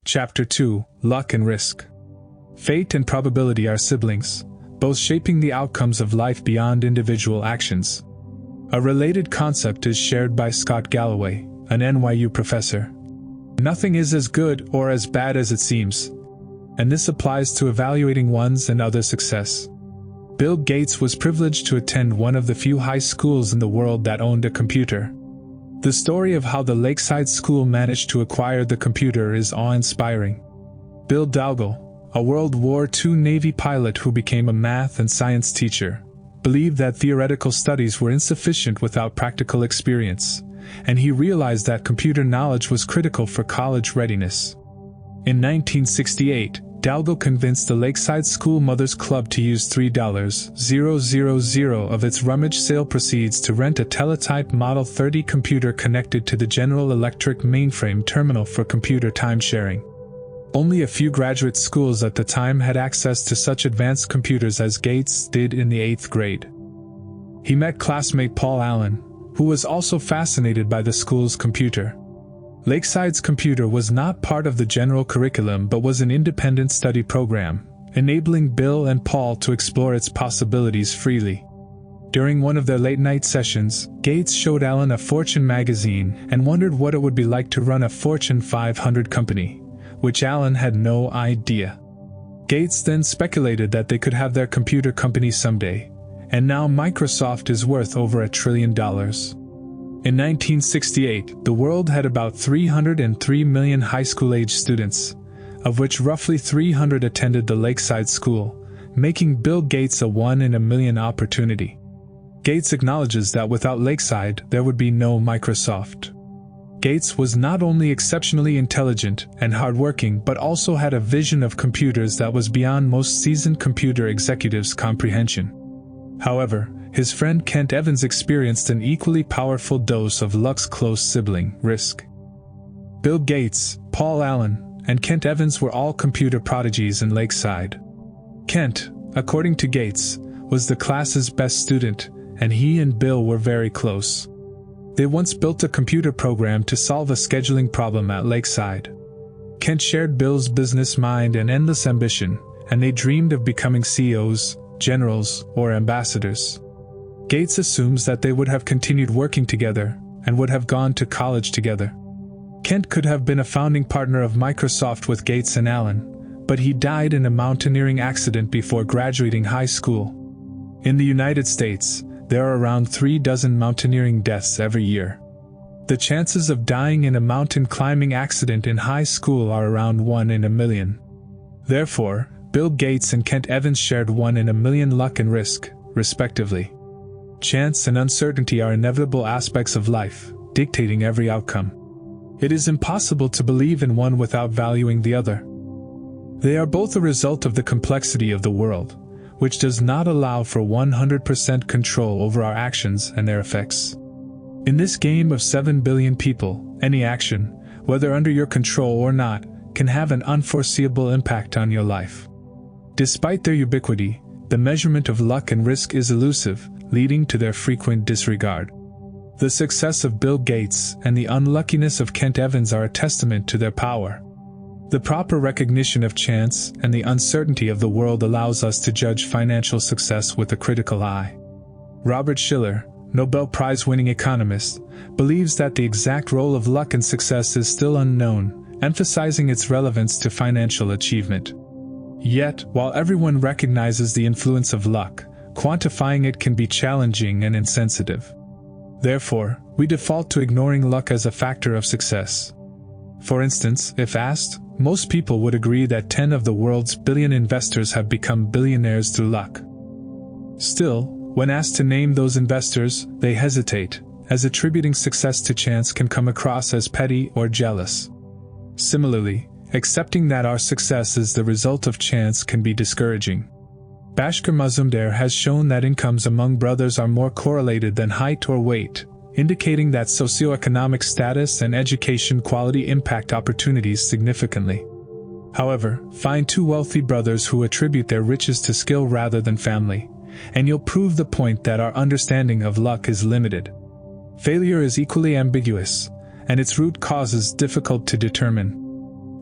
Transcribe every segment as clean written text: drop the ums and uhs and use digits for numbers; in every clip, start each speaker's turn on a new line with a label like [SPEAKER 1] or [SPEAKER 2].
[SPEAKER 1] Chapter 2: Luck and Risk. Fate and probability are siblings, both shaping the outcomes of life beyond individual actions. A related concept is shared by Scott Galloway, an NYU professor. Nothing is as good or as bad as it seems, and this applies to evaluating one's and others' success. Bill Gates was privileged to attend one of the few high schools in the world that owned a computer. The story of how the Lakeside School managed to acquire the computer is awe-inspiring. Bill Dowgle, a World War II Navy pilot who became a math and science teacher, believed that theoretical studies were insufficient without practical experience, and he realized that computer knowledge was critical for college readiness. In 1968, Dowgle convinced the Lakeside School Mothers Club to use $3,000 of its rummage sale proceeds to rent a teletype Model 30 computer connected to the General Electric mainframe terminal for computer time-sharing. Only a few graduate schools at the time had access to such advanced computers as Gates did in the 8th grade. He met classmate Paul Allen, who was also fascinated by the school's computer. Lakeside's computer was not part of the general curriculum but was an independent study program, enabling Bill and Paul to explore its possibilities freely. During one of their late-night sessions, Gates showed Allen a Fortune magazine and wondered what it would be like to run a Fortune 500 company, which Allen had no idea. Gates then speculated that they could have their computer company someday, and now Microsoft is worth over $1 trillion. In 1968, the world had about 303 million high school-age students, of which roughly 300 attended the Lakeside School, making Bill Gates a 1 in a million opportunity. Gates acknowledges that without Lakeside, there would be no Microsoft. Gates was not only exceptionally intelligent and hardworking but also had a vision of computers that was beyond most seasoned computer executives' comprehension. However, his friend Kent Evans experienced an equally powerful dose of luck's close sibling, risk. Bill Gates, Paul Allen, and Kent Evans were all computer prodigies in Lakeside. Kent, according to Gates, was the class's best student, and he and Bill were very close. They once built a computer program to solve a scheduling problem at Lakeside. Kent shared Bill's business mind and endless ambition, and they dreamed of becoming CEOs, generals, or ambassadors. Gates assumes that they would have continued working together and would have gone to college together. Kent could have been a founding partner of Microsoft with Gates and Allen, but he died in a mountaineering accident before graduating high school. In the United States, there are around 36 mountaineering deaths every year. The chances of dying in a mountain climbing accident in high school are around 1 in a million. Therefore, Bill Gates and Kent Evans shared 1 in a million luck and risk, respectively. Chance and uncertainty are inevitable aspects of life, dictating every outcome. It is impossible to believe in one without valuing the other. They are both a result of the complexity of the world, which does not allow for 100% control over our actions and their effects. In this game of 7 billion people, any action, whether under your control or not, can have an unforeseeable impact on your life. Despite their ubiquity, the measurement of luck and risk is elusive, leading to their frequent disregard. The success of Bill Gates and the unluckiness of Kent Evans are a testament to their power. The proper recognition of chance and the uncertainty of the world allows us to judge financial success with a critical eye. Robert Shiller, Nobel Prize-winning economist, believes that the exact role of luck in success is still unknown, emphasizing its relevance to financial achievement. Yet, while everyone recognizes the influence of luck, quantifying it can be challenging and insensitive. Therefore, we default to ignoring luck as a factor of success. For instance, if asked, most people would agree that 10 of the world's billion investors have become billionaires through luck. Still, when asked to name those investors, they hesitate, as attributing success to chance can come across as petty or jealous. Similarly, accepting that our success is the result of chance can be discouraging. Bhaskar Mazumdar has shown that incomes among brothers are more correlated than height or weight, indicating that socioeconomic status and education quality impact opportunities significantly. However, find 2 wealthy brothers who attribute their riches to skill rather than family, and you'll prove the point that our understanding of luck is limited. Failure is equally ambiguous, and its root causes difficult to determine.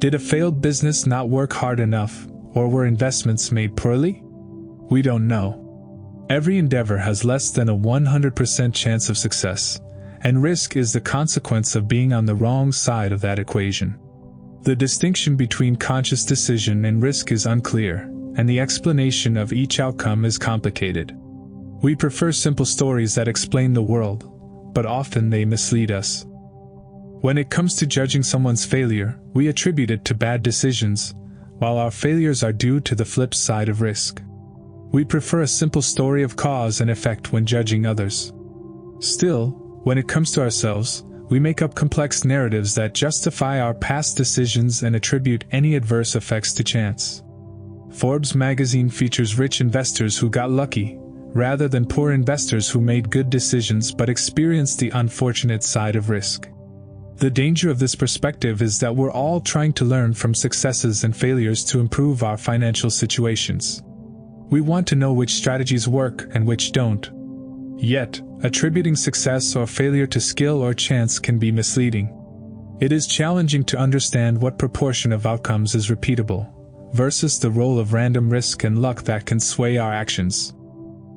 [SPEAKER 1] Did a failed business not work hard enough, or were investments made poorly? We don't know. Every endeavor has less than a 100% chance of success, and risk is the consequence of being on the wrong side of that equation. The distinction between conscious decision and risk is unclear, and the explanation of each outcome is complicated. We prefer simple stories that explain the world, but often they mislead us. When it comes to judging someone's failure, we attribute it to bad decisions, while our failures are due to the flip side of risk. We prefer a simple story of cause and effect when judging others. Still, when it comes to ourselves, we make up complex narratives that justify our past decisions and attribute any adverse effects to chance. Forbes magazine features rich investors who got lucky, rather than poor investors who made good decisions but experienced the unfortunate side of risk. The danger of this perspective is that we're all trying to learn from successes and failures to improve our financial situations. We want to know which strategies work and which don't. Yet, attributing success or failure to skill or chance can be misleading. It is challenging to understand what proportion of outcomes is repeatable, versus the role of random risk and luck that can sway our actions.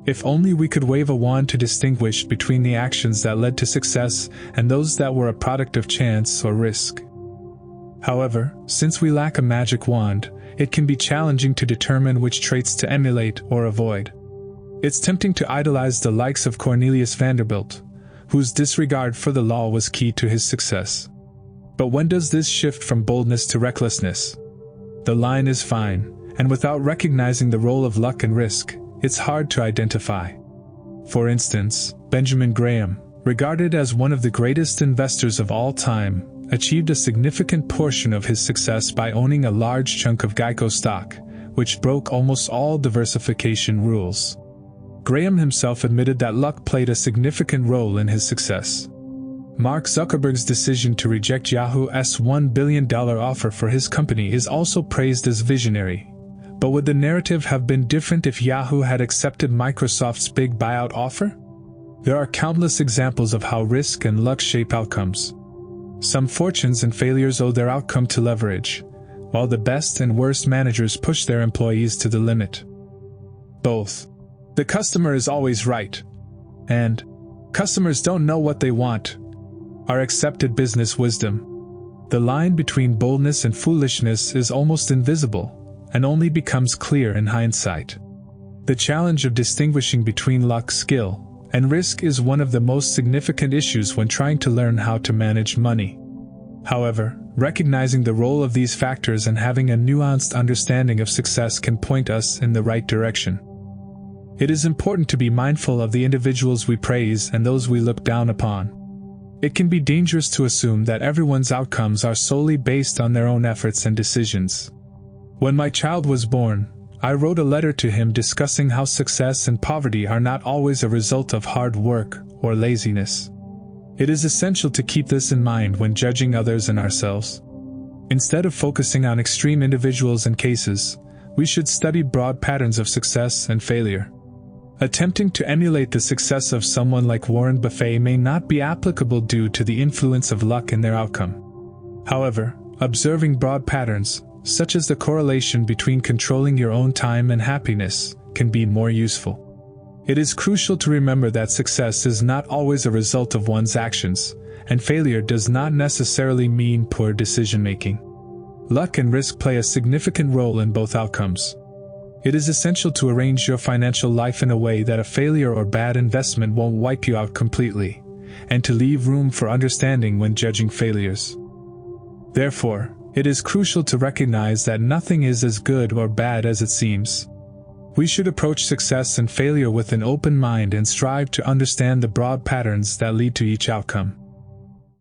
[SPEAKER 1] If only we could wave a wand to distinguish between the actions that led to success and those that were a product of chance or risk. However, since we lack a magic wand, it can be challenging to determine which traits to emulate or avoid. It's tempting to idolize the likes of Cornelius Vanderbilt, whose disregard for the law was key to his success. But when does this shift from boldness to recklessness? The line is fine, and without recognizing the role of luck and risk, it's hard to identify. For instance, Benjamin Graham, regarded as one of the greatest investors of all time, achieved a significant portion of his success by owning a large chunk of Geico stock, which broke almost all diversification rules. Graham himself admitted that luck played a significant role in his success. Mark Zuckerberg's decision to reject Yahoo's $1 billion offer for his company is also praised as visionary. But would the narrative have been different if Yahoo had accepted Microsoft's big buyout offer? There are countless examples of how risk and luck shape outcomes. Some fortunes and failures owe their outcome to leverage, while the best and worst managers push their employees to the limit. Both. The customer is always right, and customers don't know what they want, are accepted business wisdom. The line between boldness and foolishness is almost invisible, and only becomes clear in hindsight. The challenge of distinguishing between luck, skill, and risk is one of the most significant issues when trying to learn how to manage money. However, recognizing the role of these factors and having a nuanced understanding of success can point us in the right direction. It is important to be mindful of the individuals we praise and those we look down upon. It can be dangerous to assume that everyone's outcomes are solely based on their own efforts and decisions. When my child was born, I wrote a letter to him discussing how success and poverty are not always a result of hard work or laziness. It is essential to keep this in mind when judging others and ourselves. Instead of focusing on extreme individuals and cases, we should study broad patterns of success and failure. Attempting to emulate the success of someone like Warren Buffett may not be applicable due to the influence of luck in their outcome. However, observing broad patterns, such as the correlation between controlling your own time and happiness, can be more useful. It is crucial to remember that success is not always a result of one's actions, and failure does not necessarily mean poor decision-making. Luck and risk play a significant role in both outcomes. It is essential to arrange your financial life in a way that a failure or bad investment won't wipe you out completely, and to leave room for understanding when judging failures. Therefore, it is crucial to recognize that nothing is as good or bad as it seems. We should approach success and failure with an open mind and strive to understand the broad patterns that lead to each outcome.